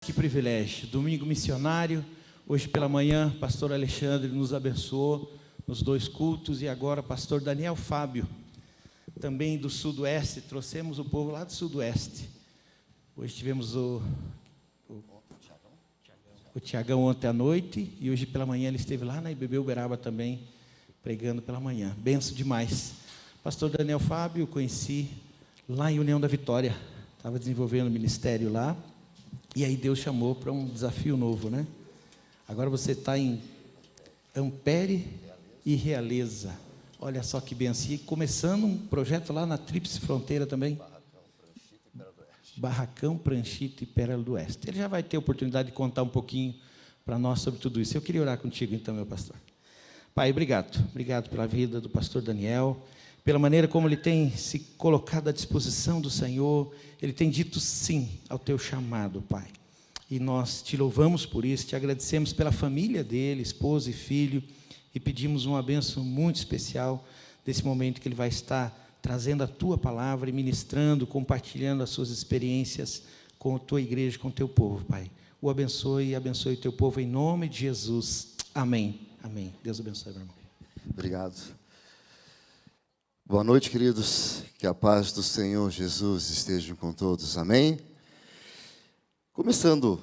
Que privilégio, domingo missionário, hoje pela manhã, pastor Alexandre nos abençoou nos 2 cultos, e agora pastor Daniel Fábio, também do Sudoeste, trouxemos o povo lá do Sudoeste. Hoje tivemos o Tiagão ontem à noite, e hoje pela manhã ele esteve lá na IBB Uberaba também, pregando pela manhã, benção demais. Pastor Daniel Fábio, conheci lá em União da Vitória, estava desenvolvendo o ministério lá, e aí Deus chamou para um desafio novo, né? Agora você está em Ampere e Realeza. Olha só que benção. E começando um projeto lá na Tríplice Fronteira também. Barracão, Pranchito e Pérola do Oeste. Ele já vai ter oportunidade de contar um pouquinho para nós sobre tudo isso. Eu queria orar contigo então, meu pastor. Pai, obrigado. Obrigado pela vida do pastor Daniel, pela maneira como ele tem se colocado à disposição do Senhor. Ele tem dito sim ao teu chamado, Pai. E nós te louvamos por isso, te agradecemos pela família dele, esposa e filho, e pedimos uma bênção muito especial desse momento que ele vai estar trazendo a tua palavra e ministrando, compartilhando as suas experiências com a tua igreja, com o teu povo, Pai. O abençoe e abençoe o teu povo em nome de Jesus. Amém. Amém. Deus abençoe, meu irmão. Obrigado. Boa noite, queridos. Que a paz do Senhor Jesus esteja com todos. Amém? Começando,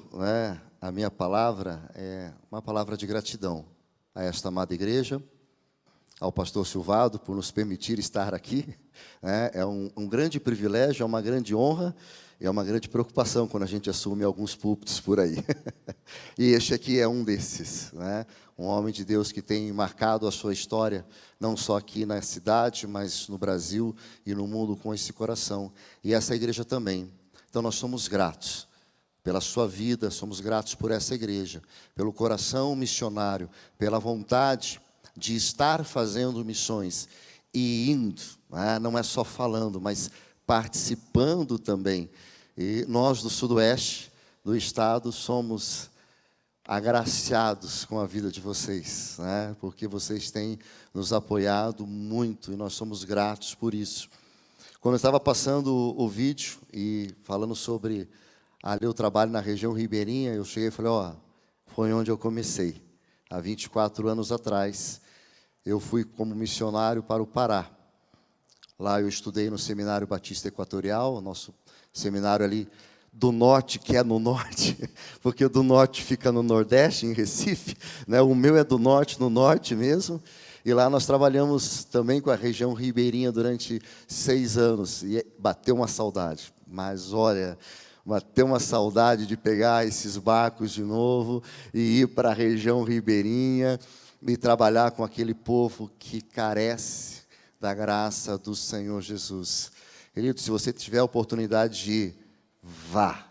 a minha palavra é uma palavra de gratidão a esta amada igreja, ao pastor Silvado por nos permitir estar aqui. É um grande privilégio, é uma grande honra, e é uma grande preocupação quando a gente assume alguns púlpitos por aí. E este aqui é um desses, um homem de Deus que tem marcado a sua história, não só aqui na cidade, mas no Brasil e no mundo com esse coração. E essa igreja também. Então nós somos gratos pela sua vida, somos gratos por essa igreja, pelo coração missionário, pela vontade de estar fazendo missões e indo, não é só falando, mas participando também. E nós do Sudoeste do estado somos agraciados com a vida de vocês, porque vocês têm nos apoiado muito e nós somos gratos por isso. Quando eu estava passando o vídeo e falando sobre ali o trabalho na região ribeirinha, eu cheguei e falei, foi onde eu comecei. Há 24 anos atrás, eu fui como missionário para o Pará. Lá eu estudei no Seminário Batista Equatorial, nosso seminário ali do norte, que é no norte, porque o do norte fica no Nordeste, em Recife, o meu é do norte, no norte mesmo, e lá nós trabalhamos também com a região ribeirinha durante 6 anos, e bateu uma saudade, mas olha, bateu uma saudade de pegar esses barcos de novo, e ir para a região ribeirinha, e trabalhar com aquele povo que carece da graça do Senhor Jesus. Querido, se você tiver a oportunidade de ir, vá,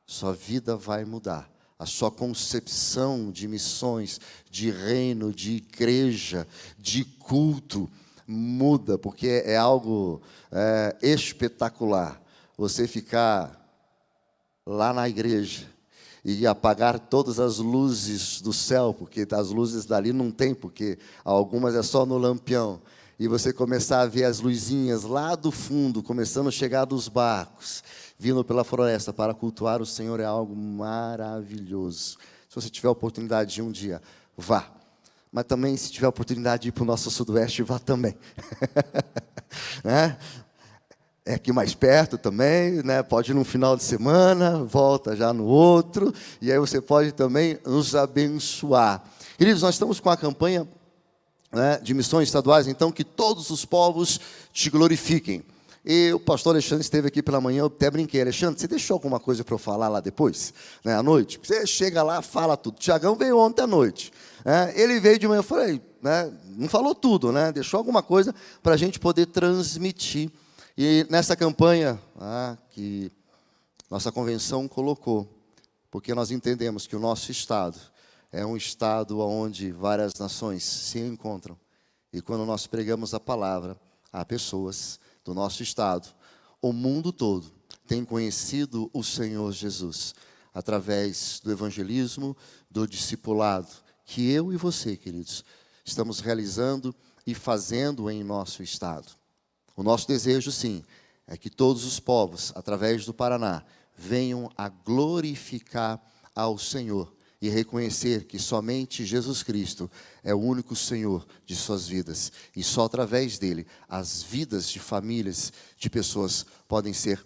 sua vida vai mudar, a sua concepção de missões, de reino, de igreja, de culto, muda, porque é algo espetacular, você ficar lá na igreja e apagar todas as luzes do céu, porque as luzes dali não tem, porque algumas é só no lampião, e você começar a ver as luzinhas lá do fundo, começando a chegar dos barcos, vindo pela floresta para cultuar o Senhor, é algo maravilhoso. Se você tiver a oportunidade de um dia, vá. Mas também, se tiver a oportunidade de ir para o nosso Sudoeste, vá também. É aqui mais perto também, pode ir num final de semana, volta já no outro, e aí você pode também nos abençoar. Queridos, nós estamos com a campanha de missões estaduais, então, que todos os povos te glorifiquem. E o pastor Alexandre esteve aqui pela manhã, eu até brinquei, Alexandre, você deixou alguma coisa para eu falar lá depois, à noite? Você chega lá, fala tudo. Tiagão veio ontem à noite, ele veio de manhã, eu falei, não falou tudo, deixou alguma coisa para a gente poder transmitir. E nessa campanha que nossa convenção colocou, porque nós entendemos que o nosso estado é um estado onde várias nações se encontram. E quando nós pregamos a palavra a pessoas do nosso estado, o mundo todo tem conhecido o Senhor Jesus, através do evangelismo, do discipulado, que eu e você, queridos, estamos realizando e fazendo em nosso estado. O nosso desejo, sim, é que todos os povos, através do Paraná, venham a glorificar ao Senhor e reconhecer que somente Jesus Cristo é o único Senhor de suas vidas. E só através dele, as vidas de famílias, de pessoas podem ser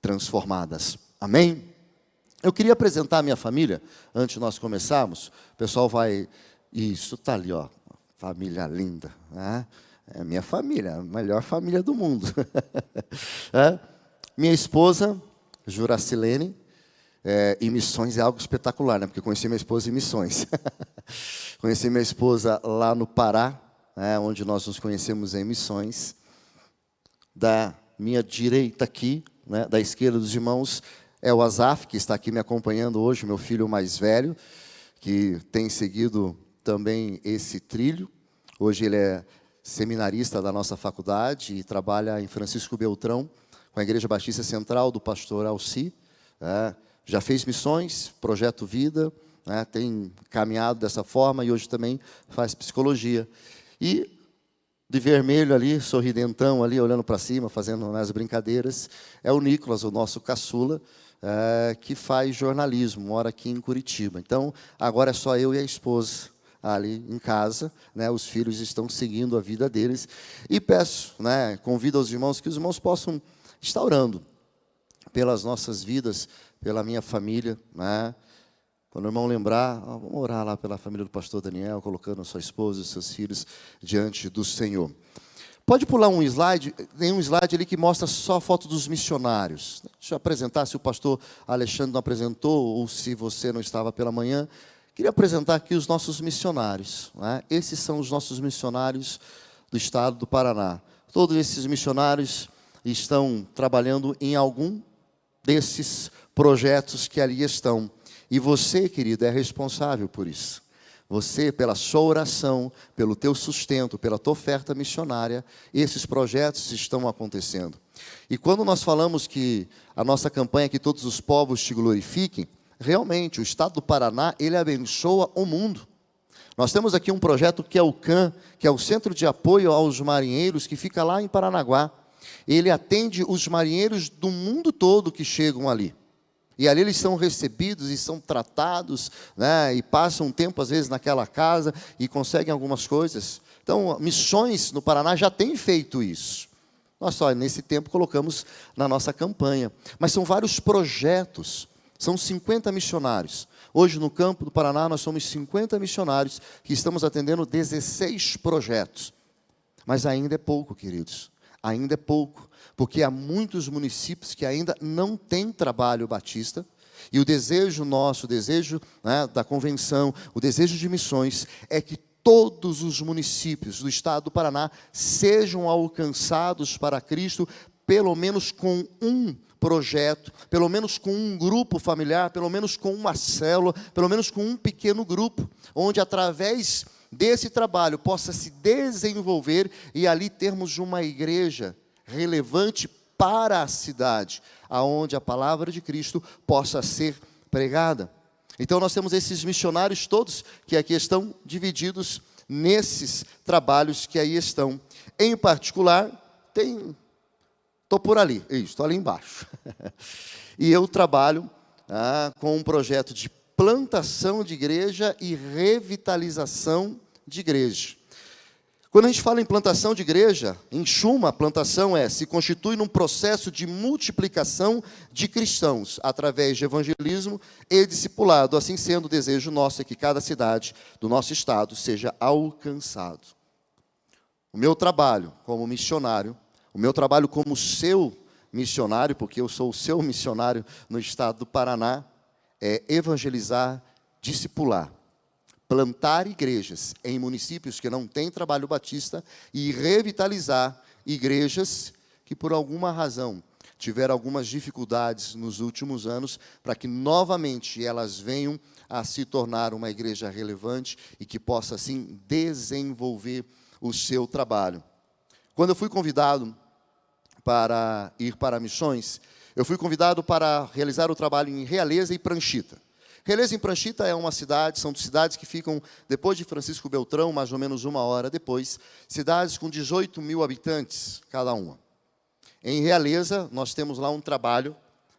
transformadas. Amém? Eu queria apresentar a minha família, antes de nós começarmos. O pessoal vai... Isso, está ali, ó. Família linda, né? É minha família, a melhor família do mundo. É? Minha esposa, Juracilene, em missões é algo espetacular, né? Porque eu conheci minha esposa em missões. Conheci minha esposa lá no Pará, né? Onde nós nos conhecemos em missões. Da minha direita aqui, né? Da esquerda dos irmãos, é o Azaf, que está aqui me acompanhando hoje, meu filho mais velho, que tem seguido também esse trilho. Hoje ele é seminarista da nossa faculdade e trabalha em Francisco Beltrão, com a Igreja Batista Central do pastor Alci. Já fez missões, Projeto Vida, tem caminhado dessa forma e hoje também faz psicologia. E de vermelho ali, sorridentão ali, olhando para cima, fazendo as brincadeiras, é o Nicolas, o nosso caçula, que faz jornalismo, mora aqui em Curitiba. Então, agora é só eu e a esposa ali em casa, né? Os filhos estão seguindo a vida deles. E peço, né, convido aos irmãos que os irmãos possam estar orando pelas nossas vidas, pela minha família, né? Quando o irmão lembrar, vamos orar lá pela família do pastor Daniel, colocando a sua esposa e seus filhos diante do Senhor. Pode pular um slide, tem um slide ali que mostra só a foto dos missionários. Deixa eu apresentar, se o pastor Alexandre não apresentou, ou se você não estava pela manhã. Queria apresentar aqui os nossos missionários, né? Esses são os nossos missionários do estado do Paraná. Todos esses missionários estão trabalhando em algum desses projetos que ali estão. E você, querido, é responsável por isso. Você, pela sua oração, pelo teu sustento, pela tua oferta missionária, esses projetos estão acontecendo. E quando nós falamos que a nossa campanha é que todos os povos te glorifiquem, realmente, o estado do Paraná, ele abençoa o mundo. Nós temos aqui um projeto que é o CAN, que é o Centro de Apoio aos Marinheiros, que fica lá em Paranaguá. Ele atende os marinheiros do mundo todo que chegam ali. E ali eles são recebidos e são tratados, né, e passam um tempo, às vezes, naquela casa e conseguem algumas coisas. Então, Missões no Paraná já tem feito isso. Nós só, nesse tempo, colocamos na nossa campanha. Mas são vários projetos. São 50 missionários. Hoje, no campo do Paraná, nós somos 50 missionários que estamos atendendo 16 projetos. Mas ainda é pouco, queridos. Ainda é pouco. Porque há muitos municípios que ainda não têm trabalho batista. E o desejo nosso, o desejo, né, da convenção, o desejo de missões, é que todos os municípios do estado do Paraná sejam alcançados para Cristo, pelo menos com um projeto, pelo menos com um grupo familiar, pelo menos com uma célula, pelo menos com um pequeno grupo, onde através desse trabalho possa se desenvolver e ali termos uma igreja relevante para a cidade, aonde a palavra de Cristo possa ser pregada. Então nós temos esses missionários todos que aqui estão divididos nesses trabalhos que aí estão. Em particular, estou por ali, estou ali embaixo. E eu trabalho com um projeto de plantação de igreja e revitalização de igreja. Quando a gente fala em plantação de igreja, em suma, a plantação se constitui num processo de multiplicação de cristãos, através de evangelismo e discipulado. Assim sendo, o desejo nosso é que cada cidade do nosso estado seja alcançado. O meu trabalho como missionário, o meu trabalho como seu missionário, porque eu sou o seu missionário no estado do Paraná, é evangelizar, discipular. Plantar igrejas em municípios que não têm trabalho batista e revitalizar igrejas que, por alguma razão, tiveram algumas dificuldades nos últimos anos, para que novamente elas venham a se tornar uma igreja relevante e que possa, assim, desenvolver o seu trabalho. Quando eu fui convidado para ir para missões, eu fui convidado para realizar o trabalho em Realeza e Pranchita. Realeza e Pranchita é uma cidade, são cidades que ficam depois de Francisco Beltrão, mais ou menos 1 hora depois, cidades com 18 mil habitantes, cada uma. Em Realeza, nós temos lá um trabalho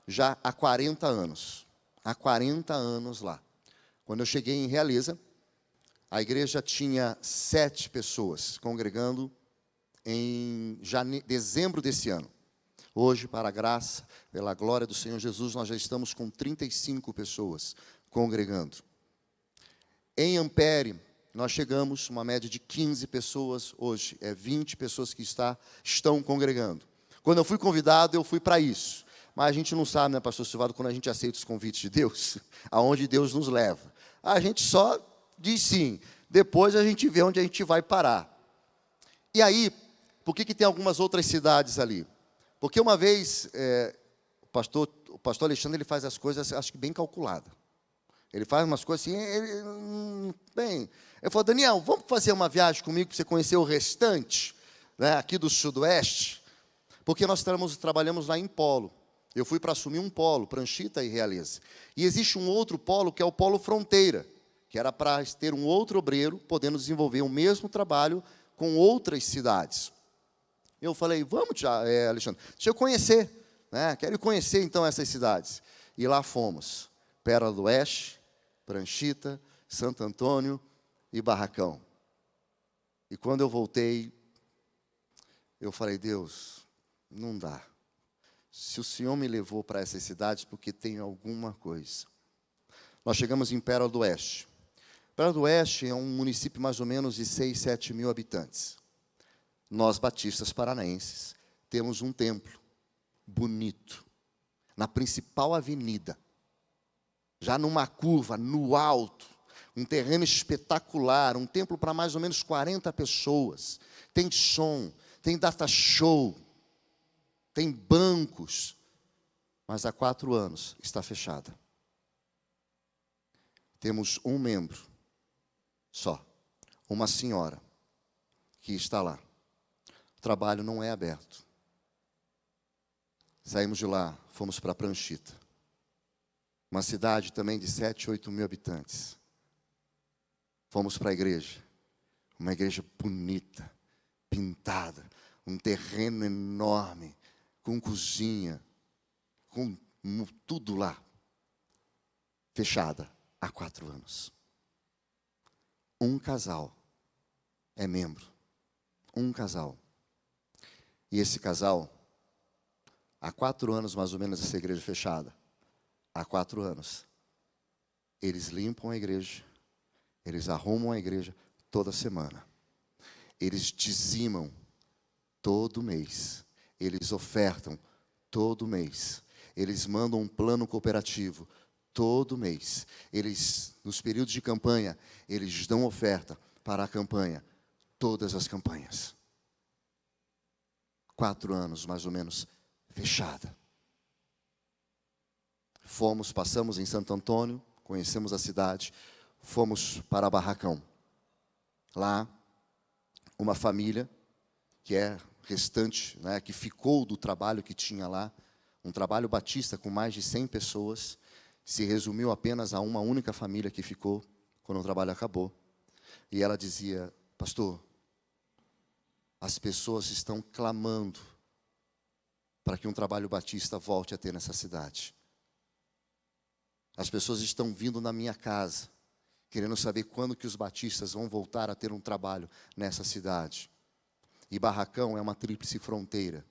já há 40 anos. há 40 anos lá. Quando eu cheguei em Realeza, a igreja tinha 7 pessoas congregando em dezembro desse ano. Hoje, para a graça, pela glória do Senhor Jesus, nós já estamos com 35 pessoas congregando. Em Ampere, nós chegamos uma média de 15 pessoas hoje. É 20 pessoas que estão congregando. Quando eu fui convidado, eu fui para isso. Mas a gente não sabe, né, pastor Silvado, quando a gente aceita os convites de Deus, aonde Deus nos leva. A gente só diz sim. Depois a gente vê onde a gente vai parar. E aí, por que tem algumas outras cidades ali? Porque uma vez, o pastor Alexandre, ele faz as coisas, acho que bem calculada. Ele faz umas coisas assim, bem... Eu falo, Daniel, vamos fazer uma viagem comigo para você conhecer o restante, né, aqui do Sudoeste? Porque nós trabalhamos lá em polo. Eu fui para assumir um polo, Pranchita e Realeza. E existe um outro polo, que é o polo fronteira, que era para ter um outro obreiro, podendo desenvolver o mesmo trabalho com outras cidades. Eu falei, vamos, Alexandre, deixa eu conhecer, né? Quero conhecer, então, essas cidades. E lá fomos, Pérola do Oeste, Pranchita, Santo Antônio e Barracão. E quando eu voltei, eu falei, Deus, não dá. Se o Senhor me levou para essas cidades, porque tem alguma coisa. Nós chegamos em Pérola do Oeste. Pérola do Oeste é um município mais ou menos de 6, 7 mil habitantes. Nós, batistas paranaenses, temos um templo bonito, na principal avenida, já numa curva, no alto, um terreno espetacular, um templo para mais ou menos 40 pessoas. Tem som, tem data show, tem bancos, mas há 4 anos está fechada. Temos um membro só, uma senhora que está lá. O trabalho não é aberto. Saímos de lá, fomos para Pranchita, uma cidade também de 7, 8 mil habitantes. Fomos para a igreja, uma igreja bonita, pintada, um terreno enorme, com cozinha, com tudo lá, fechada há 4 anos. Um casal é membro, um casal. E esse casal, há 4 anos mais ou menos essa igreja fechada, há 4 anos, eles limpam a igreja, eles arrumam a igreja toda semana. Eles dizimam todo mês. Eles ofertam todo mês. Eles mandam um plano cooperativo todo mês. Eles, nos períodos de campanha, eles dão oferta para a campanha. Todas as campanhas. 4 anos, mais ou menos, fechada. Passamos em Santo Antônio, conhecemos a cidade, fomos para Barracão. Lá, uma família que é restante, né, que ficou do trabalho que tinha lá, um trabalho batista com mais de 100 pessoas, se resumiu apenas a uma única família que ficou quando o trabalho acabou. E ela dizia, pastor, as pessoas estão clamando para que um trabalho batista volte a ter nessa cidade. As pessoas estão vindo na minha casa, querendo saber quando que os batistas vão voltar a ter um trabalho nessa cidade. E Barracão é uma tríplice fronteira.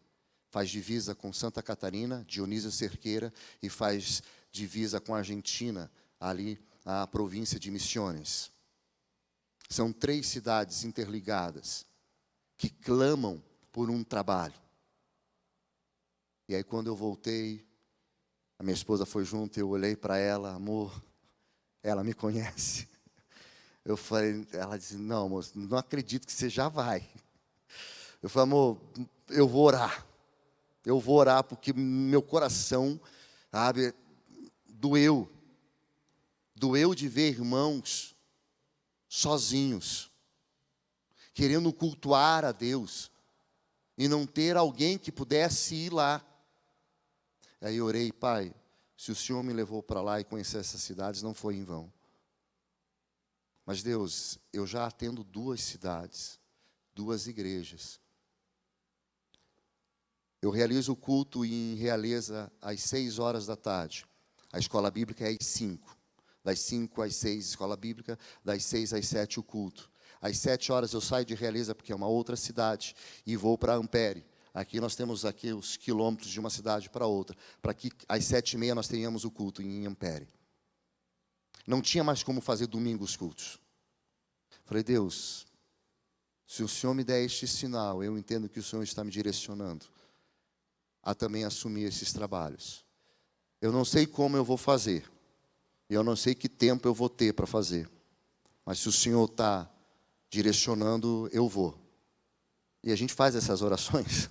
Faz divisa com Santa Catarina, Dionísio Cerqueira, e faz divisa com a Argentina, ali a província de Misiones. São 3 cidades interligadas, que clamam por um trabalho. E aí quando eu voltei, a minha esposa foi junto, eu olhei para ela, amor, ela me conhece. Eu falei, ela disse, não, moço, não acredito que você já vai. Eu falei, amor, eu vou orar. Eu vou orar porque meu coração, sabe, doeu. Doeu de ver irmãos sozinhos, querendo cultuar a Deus, e não ter alguém que pudesse ir lá. Aí eu orei, Pai, se o Senhor me levou para lá e conhecer essas cidades, não foi em vão. Mas Deus, eu já atendo 2 cidades, 2 igrejas. Eu realizo o culto em Realeza às 6 horas da tarde. A escola bíblica é às 5. Das 5 às 6, escola bíblica. Das 6 às 7, o culto. Às 7 horas eu saio de Realeza, porque é uma outra cidade, e vou para Ampere. Aqui nós temos aqui os quilômetros de uma cidade para outra, para que às 7h30 nós tenhamos o culto em Ampere. Não tinha mais como fazer domingo os cultos. Falei, Deus, se o Senhor me der este sinal, eu entendo que o Senhor está me direcionando a também assumir esses trabalhos. Eu não sei como eu vou fazer, eu não sei que tempo eu vou ter para fazer, mas se o Senhor está direcionando, eu vou. E a gente faz essas orações,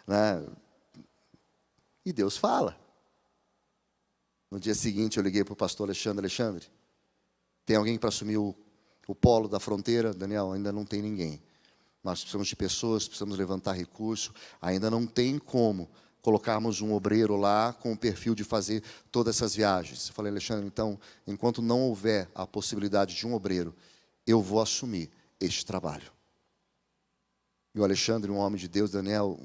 né? E Deus fala. No dia seguinte eu liguei para o pastor Alexandre, tem alguém para assumir o polo da fronteira? Daniel, ainda não tem ninguém. Nós precisamos de pessoas, precisamos levantar recurso, ainda não tem como colocarmos um obreiro lá com o perfil de fazer todas essas viagens. Eu falei, Alexandre, então, enquanto não houver a possibilidade de um obreiro, eu vou assumir este trabalho. E o Alexandre, um homem de Deus, Daniel,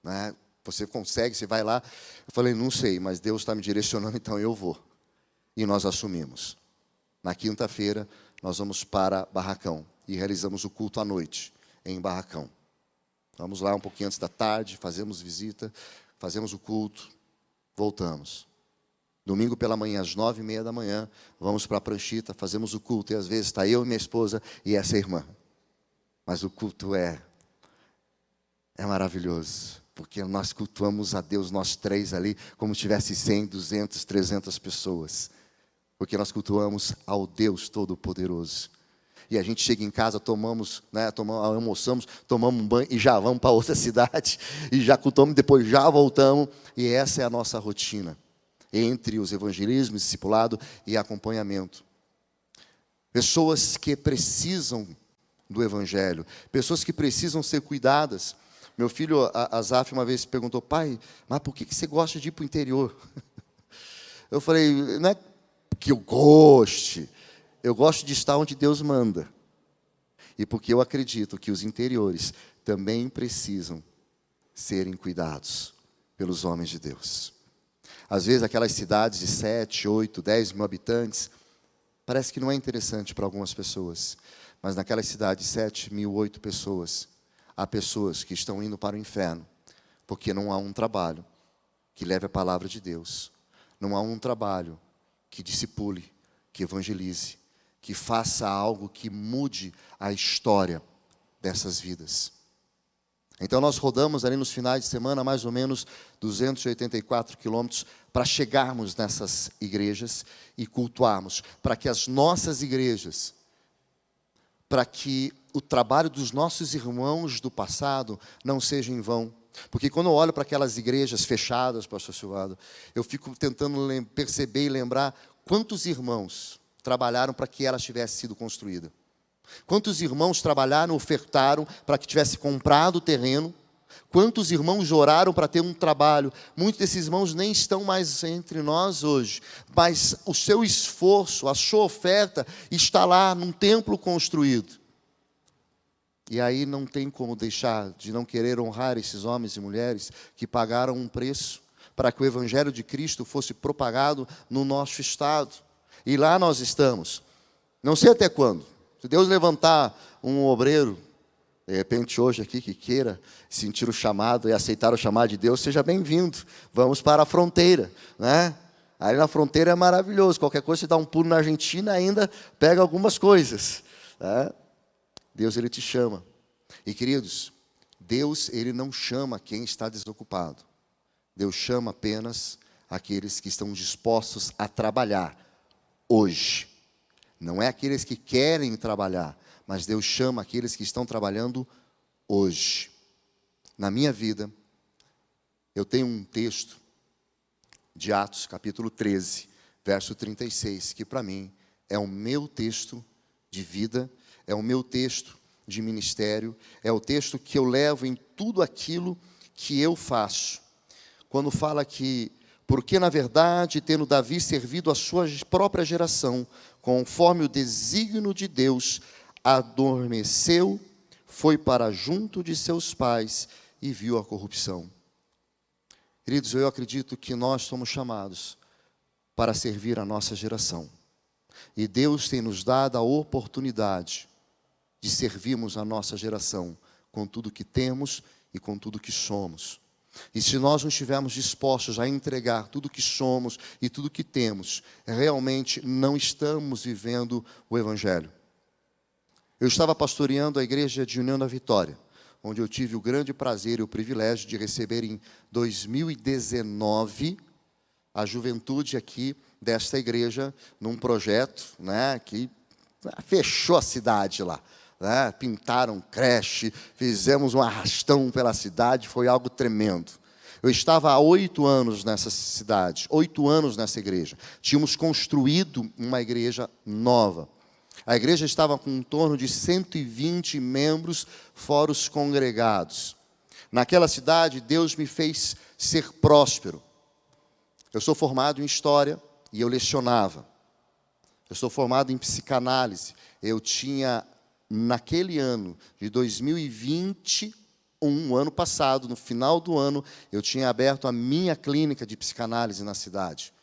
né, você consegue, você vai lá. Eu falei, não sei, mas Deus está me direcionando, então eu vou. E nós assumimos. Na quinta-feira, nós vamos para Barracão e realizamos o culto à noite em Barracão. Vamos lá um pouquinho antes da tarde, fazemos visita, fazemos o culto, voltamos. Domingo pela manhã, às 9h30 da manhã, vamos para a Pranchita, fazemos o culto. E às vezes está eu e minha esposa e essa irmã. Mas o culto é maravilhoso, porque nós cultuamos a Deus, nós três ali, como se tivesse 100, 200, 300 pessoas. Porque nós cultuamos ao Deus Todo-Poderoso. E a gente chega em casa, almoçamos, tomamos um banho e já vamos para outra cidade. E já cultuamos, depois já voltamos. E essa é a nossa rotina. Entre os evangelismos, discipulado e acompanhamento. Pessoas que precisam do evangelho. Pessoas que precisam ser cuidadas. Meu filho, Azaf, uma vez perguntou, pai, mas por que você gosta de ir para o interior? Eu falei, não é que eu goste. Eu gosto de estar onde Deus manda. E porque eu acredito que os interiores também precisam serem cuidados pelos homens de Deus. Às vezes aquelas cidades de 7, 8, 10 mil habitantes, parece que não é interessante para algumas pessoas. Mas naquelas cidades de 7 mil, 8 pessoas, há pessoas que estão indo para o inferno, porque não há um trabalho que leve a palavra de Deus. Não há um trabalho que discipule, que evangelize, que faça algo que mude a história dessas vidas. Então nós rodamos ali nos finais de semana mais ou menos 284 quilômetros para chegarmos nessas igrejas e cultuarmos, para que as nossas igrejas, para que o trabalho dos nossos irmãos do passado não seja em vão. Porque quando eu olho para aquelas igrejas fechadas, pastor Silvado, eu fico tentando perceber e lembrar quantos irmãos trabalharam para que ela tivesse sido construída. Quantos irmãos trabalharam, ofertaram para que tivesse comprado o terreno. Quantos irmãos oraram para ter um trabalho. Muitos desses irmãos nem estão mais entre nós hoje. Mas o seu esforço, a sua oferta está lá num templo construído. E aí não tem como deixar de não querer honrar esses homens e mulheres que pagaram um preço para que o Evangelho de Cristo fosse propagado no nosso estado. E lá nós estamos. Não sei até quando. Se Deus levantar um obreiro, de repente hoje aqui, que queira sentir o chamado e aceitar o chamado de Deus, seja bem-vindo. Vamos para a fronteira, né? Aí na fronteira é maravilhoso. Qualquer coisa, você dá um pulo na Argentina, ainda pega algumas coisas, né? Deus, Ele te chama. E queridos, Deus, Ele não chama quem está desocupado. Deus chama apenas aqueles que estão dispostos a trabalhar hoje. Não é aqueles que querem trabalhar, mas Deus chama aqueles que estão trabalhando hoje. Na minha vida, eu tenho um texto de Atos, capítulo 13, verso 36, que para mim é o meu texto de vida, é o meu texto de ministério, é o texto que eu levo em tudo aquilo que eu faço. Quando fala que, porque na verdade, tendo Davi servido a sua própria geração, conforme o desígnio de Deus, adormeceu, foi para junto de seus pais e viu a corrupção. Queridos, eu acredito que nós somos chamados para servir a nossa geração. E Deus tem nos dado a oportunidade de servirmos a nossa geração com tudo que temos e com tudo que somos. E se nós não estivermos dispostos a entregar tudo que somos e tudo que temos, realmente não estamos vivendo o Evangelho. Eu estava pastoreando a igreja de União da Vitória, onde eu tive o grande prazer e o privilégio de receber em 2019 a juventude aqui desta igreja num projeto, né, que fechou a cidade lá. Né? Pintaram creche, fizemos um arrastão pela cidade, foi algo tremendo. Eu estava há 8 anos nessa cidade, 8 anos nessa igreja. Tínhamos construído uma igreja nova. A igreja estava com em torno de 120 membros, fora os congregados. Naquela cidade, Deus me fez ser próspero. Eu sou formado em História e eu lecionava. Eu sou formado em Psicanálise. Eu tinha, naquele ano de 2021, ano passado, no final do ano, eu tinha aberto a minha clínica de psicanálise na cidade.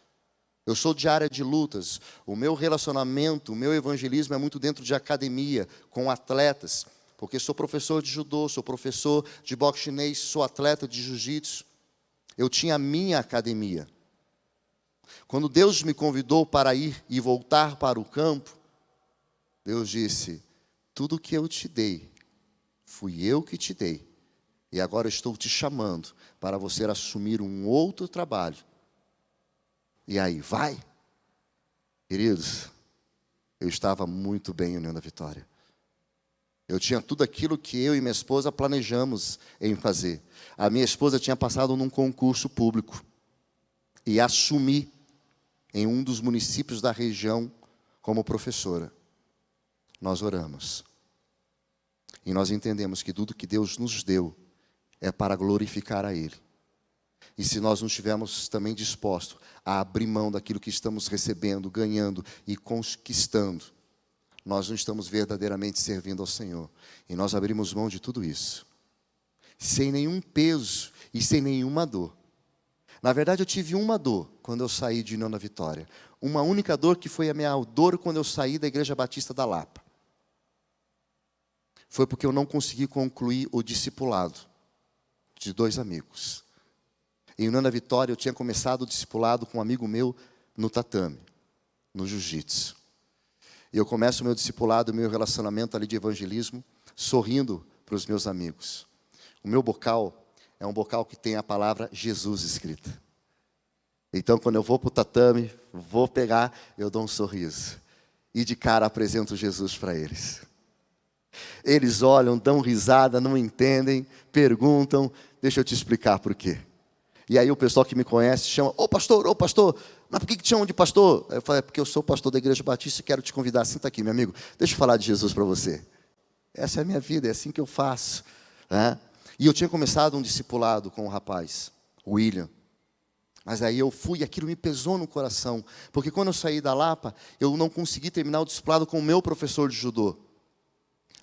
Eu sou de área de lutas. O meu relacionamento, o meu evangelismo é muito dentro de academia, com atletas. Porque sou professor de judô, sou professor de boxe chinês, sou atleta de jiu-jitsu. Eu tinha a minha academia. Quando Deus me convidou para ir e voltar para o campo, Deus disse, tudo que eu te dei, fui eu que te dei. E agora eu estou te chamando para você assumir um outro trabalho. E aí, vai? Queridos, eu estava muito bem em União da Vitória. Eu tinha tudo aquilo que eu e minha esposa planejamos em fazer. A minha esposa tinha passado num concurso público e assumi em um dos municípios da região como professora. Nós oramos. E nós entendemos que tudo que Deus nos deu é para glorificar a Ele. E se nós não estivermos também dispostos a abrir mão daquilo que estamos recebendo, ganhando e conquistando, nós não estamos verdadeiramente servindo ao Senhor. E nós abrimos mão de tudo isso, sem nenhum peso e sem nenhuma dor. Na verdade, eu tive uma dor quando eu saí de União da Vitória. Uma única dor, que foi a minha dor quando eu saí da Igreja Batista da Lapa. Foi porque eu não consegui concluir o discipulado de 2 amigos. Em União da Vitória, eu tinha começado o discipulado com um amigo meu no tatame, no jiu-jitsu. E eu começo o meu discipulado, o meu relacionamento ali de evangelismo, sorrindo para os meus amigos. O meu bocal é um bocal que tem a palavra Jesus escrita. Então, quando eu vou para o tatame, vou pegar, eu dou um sorriso. E de cara apresento Jesus para eles. Eles olham, dão risada, não entendem, perguntam, deixa eu te explicar por quê. E aí o pessoal que me conhece chama, ô pastor, mas por que te chamam de pastor? Eu falo, é porque eu sou pastor da Igreja Batista e quero te convidar, senta aqui, meu amigo, deixa eu falar de Jesus para você. Essa é a minha vida, é assim que eu faço. Né? E eu tinha começado um discipulado com o rapaz, o William. Mas aí eu fui e aquilo me pesou no coração. Porque quando eu saí da Lapa, eu não consegui terminar o discipulado com o meu professor de judô.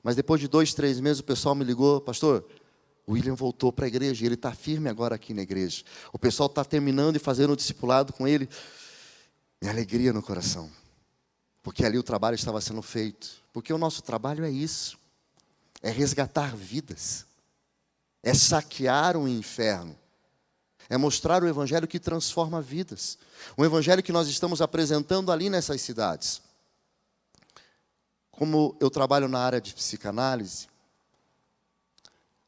Mas depois de 2, 3 meses, o pessoal me ligou, pastor, o William voltou para a igreja, e ele está firme agora aqui na igreja. O pessoal está terminando e fazendo o discipulado com ele. Minha alegria no coração. Porque ali o trabalho estava sendo feito. Porque o nosso trabalho é isso. É resgatar vidas. É saquear o inferno. É mostrar o evangelho que transforma vidas. O evangelho que nós estamos apresentando ali nessas cidades. Como eu trabalho na área de psicanálise,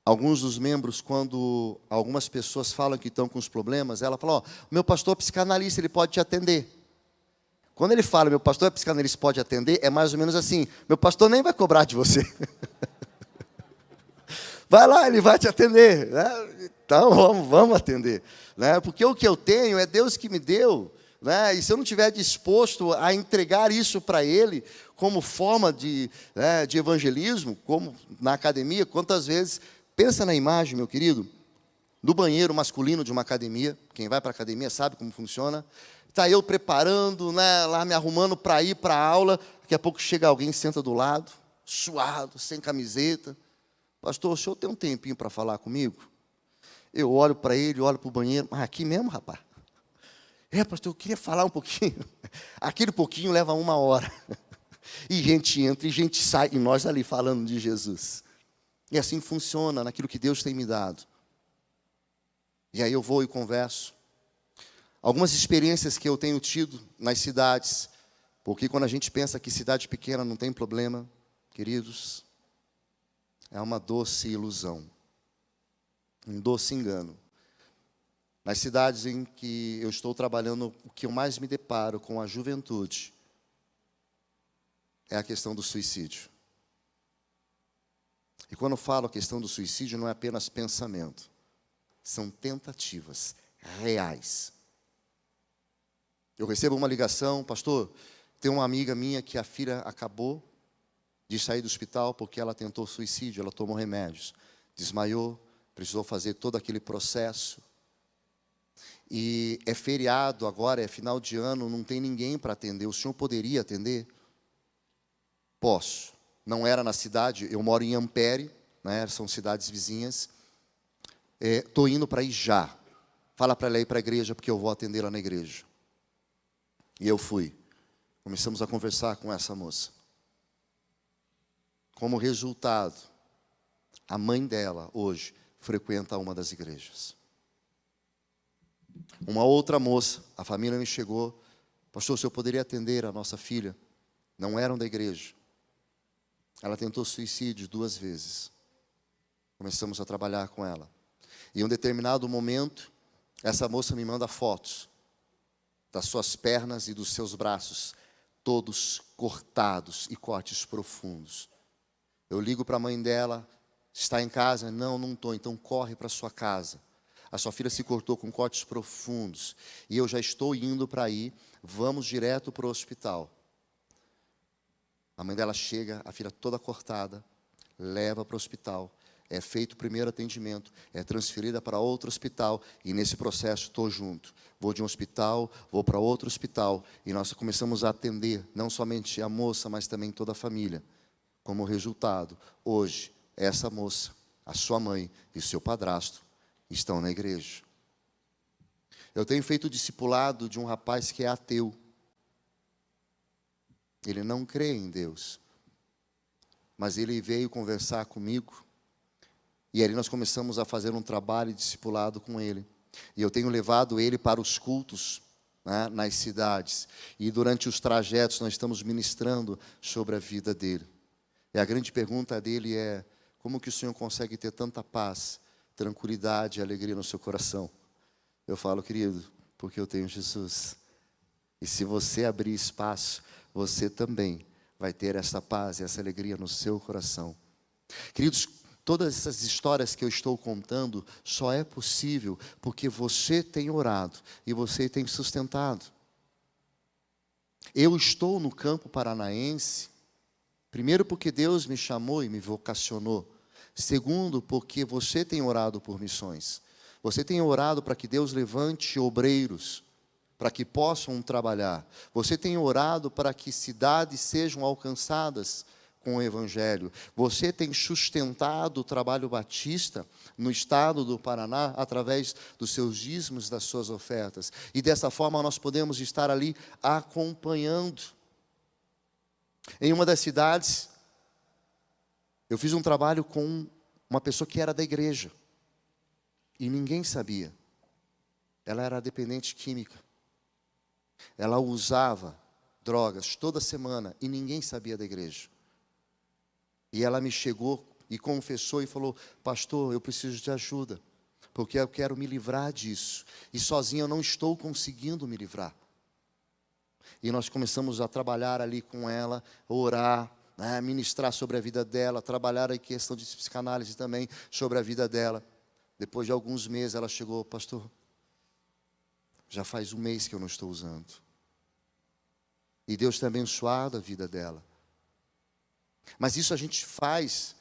alguns dos membros, quando algumas pessoas falam que estão com os problemas, ela fala, ó, meu pastor é psicanalista, ele pode te atender. Quando ele fala, meu pastor é psicanalista, pode atender, é mais ou menos assim, meu pastor nem vai cobrar de você. Vai lá, ele vai te atender. Né? Então, vamos atender. Né? Porque o que eu tenho é Deus que me deu. Né? E se eu não estiver disposto a entregar isso para Ele, como forma de evangelismo, como na academia, quantas vezes, pensa na imagem, meu querido, do banheiro masculino de uma academia, quem vai para a academia sabe como funciona, está eu preparando, né, lá me arrumando para ir para a aula, daqui a pouco chega alguém, senta do lado, suado, sem camiseta, pastor, o senhor tem um tempinho para falar comigo? Eu olho para ele, olho para o banheiro, mas aqui mesmo, rapaz? Pastor, eu queria falar um pouquinho. Aquele pouquinho leva 1 hora. E gente entra e gente sai, e nós ali falando de Jesus. E assim funciona naquilo que Deus tem me dado. E aí eu vou e converso. Algumas experiências que eu tenho tido nas cidades, porque quando a gente pensa que cidade pequena não tem problema, queridos, é uma doce ilusão, um doce engano. Nas cidades em que eu estou trabalhando, o que eu mais me deparo com a juventude é a questão do suicídio. E quando eu falo a questão do suicídio, não é apenas pensamento. São tentativas reais. Eu recebo uma ligação, pastor, tem uma amiga minha que a filha acabou de sair do hospital porque ela tentou suicídio, ela tomou remédios, desmaiou, precisou fazer todo aquele processo. E é feriado agora, é final de ano, não tem ninguém para atender. O senhor poderia atender? Posso. Não era na cidade, eu moro em Ampere, né, são cidades vizinhas. Estou indo para ir já. Fala para ela ir para a igreja, porque eu vou atendê-la na igreja. E eu fui. Começamos a conversar com essa moça. Como resultado, a mãe dela, hoje, frequenta uma das igrejas. Uma outra moça, a família me chegou, pastor, o senhor poderia atender a nossa filha? Não eram da igreja. Ela tentou suicídio 2 vezes. Começamos a trabalhar com ela. E em um determinado momento, essa moça me manda fotos das suas pernas e dos seus braços, todos cortados e cortes profundos. Eu ligo para a mãe dela, está em casa? Não estou, então corre para sua casa. A sua filha se cortou com cortes profundos. E eu já estou indo para aí, vamos direto para o hospital. A mãe dela chega, a filha toda cortada, leva para o hospital. É feito o primeiro atendimento, é transferida para outro hospital. E nesse processo estou junto. Vou de um hospital, vou para outro hospital. E nós começamos a atender, não somente a moça, mas também toda a família. Como resultado, hoje, essa moça, a sua mãe e o seu padrasto estão na igreja. Eu tenho feito o discipulado de um rapaz que é ateu. Ele não crê em Deus. Mas ele veio conversar comigo. E ali nós começamos a fazer um trabalho de discipulado com ele. E eu tenho levado ele para os cultos, né, nas cidades. E durante os trajetos nós estamos ministrando sobre a vida dele. E a grande pergunta dele é: como que o Senhor consegue ter tanta paz, tranquilidade e alegria no seu coração? Eu falo, querido, porque eu tenho Jesus. E se você abrir espaço, você também vai ter essa paz e essa alegria no seu coração. Queridos, todas essas histórias que eu estou contando só é possível porque você tem orado e você tem sustentado. Eu estou no campo paranaense, primeiro porque Deus me chamou e me vocacionou. Segundo, porque você tem orado por missões. Você tem orado para que Deus levante obreiros, para que possam trabalhar. Você tem orado para que cidades sejam alcançadas com o Evangelho. Você tem sustentado o trabalho batista no estado do Paraná através dos seus dízimos, das suas ofertas. E dessa forma nós podemos estar ali acompanhando. Em uma das cidades, eu fiz um trabalho com uma pessoa que era da igreja. E ninguém sabia. Ela era dependente química. Ela usava drogas toda semana e ninguém sabia da igreja. E ela me chegou e confessou e falou: pastor, eu preciso de ajuda, porque eu quero me livrar disso. E sozinha eu não estou conseguindo me livrar. E nós começamos a trabalhar ali com ela, orar, né, ministrar sobre a vida dela, trabalhar a questão de psicanálise também sobre a vida dela. Depois de alguns meses ela chegou: pastor, já faz 1 mês que eu não estou usando. E Deus tem abençoado a vida dela. Mas isso a gente faz,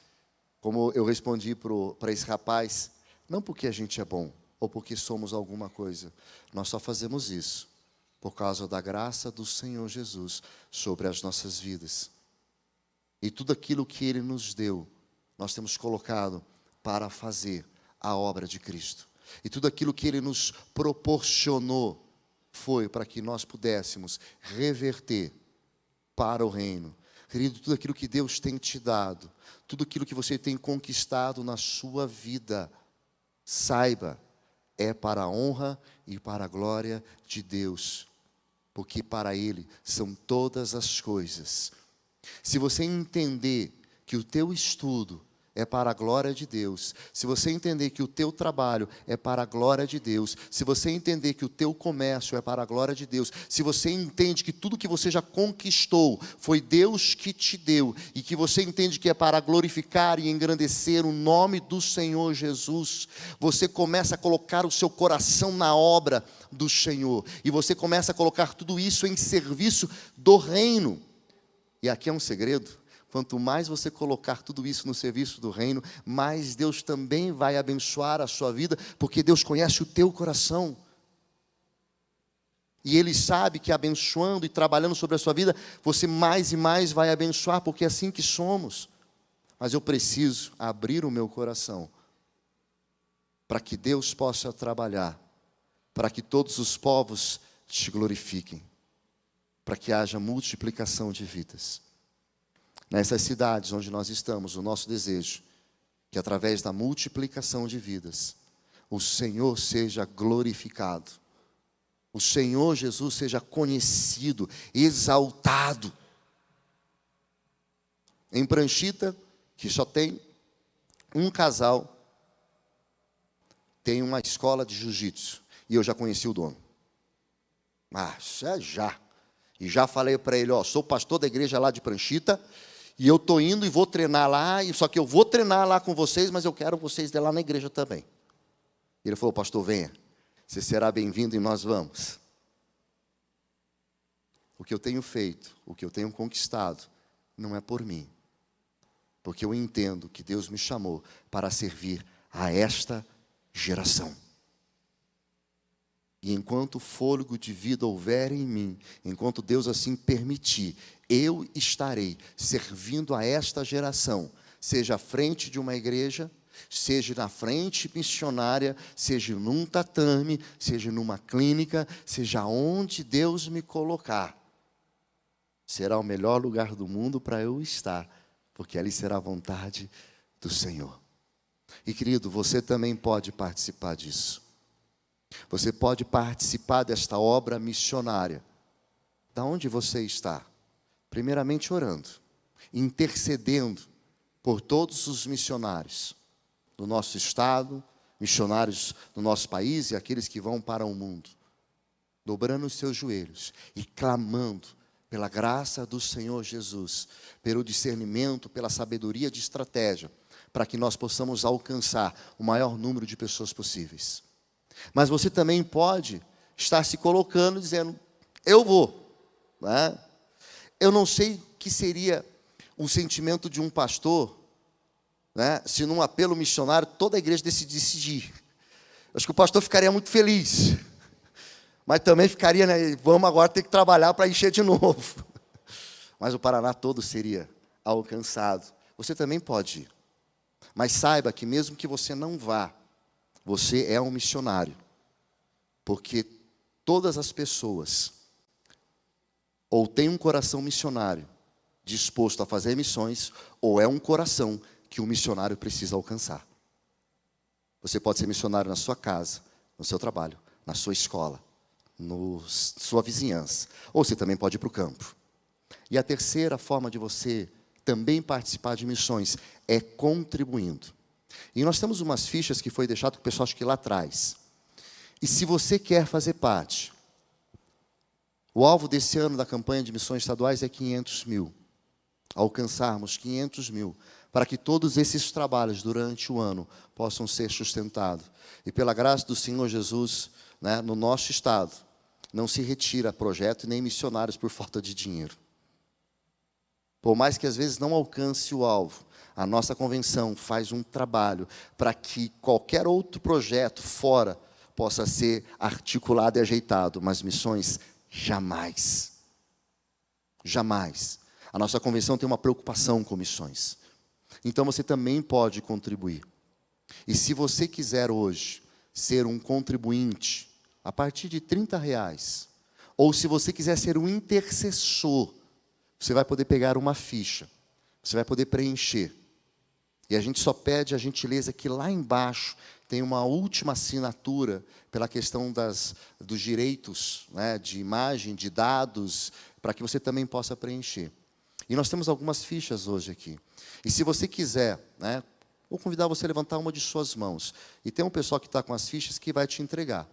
como eu respondi para esse rapaz, não porque a gente é bom, ou porque somos alguma coisa. Nós só fazemos isso por causa da graça do Senhor Jesus sobre as nossas vidas. E tudo aquilo que Ele nos deu, nós temos colocado para fazer a obra de Cristo. E tudo aquilo que Ele nos proporcionou, foi para que nós pudéssemos reverter para o reino. Querido, tudo aquilo que Deus tem te dado, tudo aquilo que você tem conquistado na sua vida, saiba, é para a honra e para a glória de Deus, porque para Ele são todas as coisas. Se você entender que o teu estudo é para a glória de Deus, se você entender que o teu trabalho é para a glória de Deus, se você entender que o teu comércio é para a glória de Deus, se você entende que tudo que você já conquistou foi Deus que te deu, e que você entende que é para glorificar e engrandecer o nome do Senhor Jesus, você começa a colocar o seu coração na obra do Senhor, e você começa a colocar tudo isso em serviço do reino. E aqui é um segredo: quanto mais você colocar tudo isso no serviço do reino, mais Deus também vai abençoar a sua vida, porque Deus conhece o teu coração. E Ele sabe que abençoando e trabalhando sobre a sua vida, você mais e mais vai abençoar, porque é assim que somos. Mas eu preciso abrir o meu coração, para que Deus possa trabalhar, para que todos os povos te glorifiquem, para que haja multiplicação de vidas. Nessas cidades onde nós estamos, o nosso desejo é que através da multiplicação de vidas, o Senhor seja glorificado, o Senhor Jesus seja conhecido, exaltado. Em Pranchita, que só tem um casal, tem uma escola de jiu-jitsu, e eu já conheci o dono. Já. E já falei para ele, sou pastor da igreja lá de Pranchita, e eu estou indo e vou treinar lá, só que eu vou treinar lá com vocês, mas eu quero vocês de lá na igreja também. Ele falou, pastor, venha, você será bem-vindo e nós vamos. O que eu tenho feito, o que eu tenho conquistado, não é por mim, porque eu entendo que Deus me chamou para servir a esta geração. E enquanto fôlego de vida houver em mim, enquanto Deus assim permitir, eu estarei servindo a esta geração, seja à frente de uma igreja, seja na frente missionária, seja num tatame, seja numa clínica, seja onde Deus me colocar. Será o melhor lugar do mundo para eu estar, porque ali será a vontade do Senhor. E querido, você também pode participar disso. Você pode participar desta obra missionária. Da onde você está? Primeiramente orando, intercedendo por todos os missionários do nosso estado, missionários do nosso país e aqueles que vão para o mundo. Dobrando os seus joelhos e clamando pela graça do Senhor Jesus, pelo discernimento, pela sabedoria de estratégia, para que nós possamos alcançar o maior número de pessoas possíveis. Mas você também pode estar se colocando, dizendo, eu vou. Né? Eu não sei o que seria o sentimento de um pastor, né, se num apelo missionário toda a igreja decidisse ir. Acho que o pastor ficaria muito feliz. Mas também ficaria, né, vamos agora ter que trabalhar para encher de novo. Mas o Paraná todo seria alcançado. Você também pode ir. Mas saiba que mesmo que você não vá, você é um missionário, porque todas as pessoas ou têm um coração missionário disposto a fazer missões, ou é um coração que o missionário precisa alcançar. Você pode ser missionário na sua casa, no seu trabalho, na sua escola, na sua vizinhança, ou você também pode ir para o campo. E a terceira forma de você também participar de missões é contribuindo. E nós temos umas fichas que foi deixado com o pessoal, acho que lá atrás. E se você quer fazer parte, o alvo desse ano da campanha de missões estaduais é 500 mil. Alcançarmos 500 mil, para que todos esses trabalhos durante o ano possam ser sustentados. E pela graça do Senhor Jesus, né, no nosso estado, não se retira projeto e nem missionários por falta de dinheiro. Por mais que às vezes não alcance o alvo, a nossa convenção faz um trabalho para que qualquer outro projeto fora possa ser articulado e ajeitado, mas missões jamais. Jamais. A nossa convenção tem uma preocupação com missões. Então você também pode contribuir. E se você quiser hoje ser um contribuinte a partir de R$30. Ou se você quiser ser um intercessor, você vai poder pegar uma ficha, você vai poder preencher. E a gente só pede a gentileza que lá embaixo tem uma última assinatura pela questão dos direitos, né, de imagem, de dados, para que você também possa preencher. E nós temos algumas fichas hoje aqui. E se você quiser, né, vou convidar você a levantar uma de suas mãos. E tem um pessoal que está com as fichas que vai te entregar.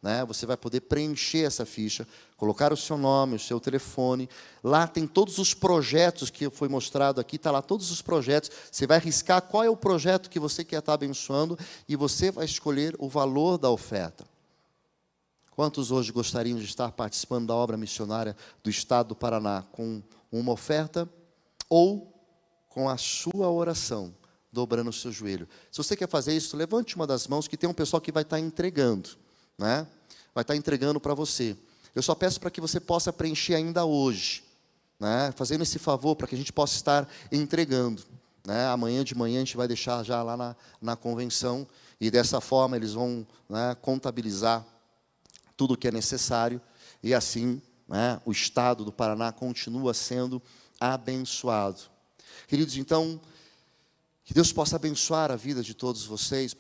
Né? Você vai poder preencher essa ficha, colocar o seu nome, o seu telefone. Lá tem todos os projetos que foi mostrado aqui, está lá todos os projetos. Você vai riscar qual é o projeto que você quer estar abençoando e você vai escolher o valor da oferta. Quantos hoje gostariam de estar participando da obra missionária do Estado do Paraná com uma oferta ou com a sua oração, dobrando o seu joelho? Se você quer fazer isso, levante uma das mãos, que tem um pessoal que vai estar entregando, né? Vai estar entregando para você. Eu só peço para que você possa preencher ainda hoje, né? Fazendo esse favor para que a gente possa estar entregando, né? Amanhã de manhã a gente vai deixar já lá na convenção, e dessa forma eles vão, né, contabilizar tudo o que é necessário, e assim, né, o Estado do Paraná continua sendo abençoado. Queridos, então, que Deus possa abençoar a vida de todos vocês.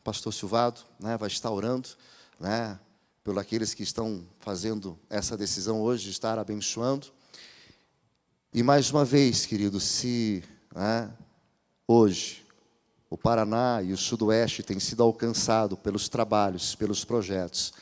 Pastor Silvado, né, vai estar orando, né, por aqueles que estão fazendo essa decisão hoje de estar abençoando. E mais uma vez, querido, se, né, hoje o Paraná e o Sudoeste têm sido alcançados pelos trabalhos, pelos projetos,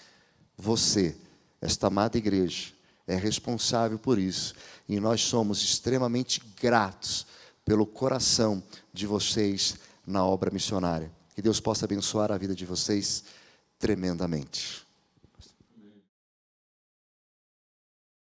você, esta amada igreja, é responsável por isso. E nós somos extremamente gratos pelo coração de vocês na obra missionária. Que Deus possa abençoar a vida de vocês tremendamente.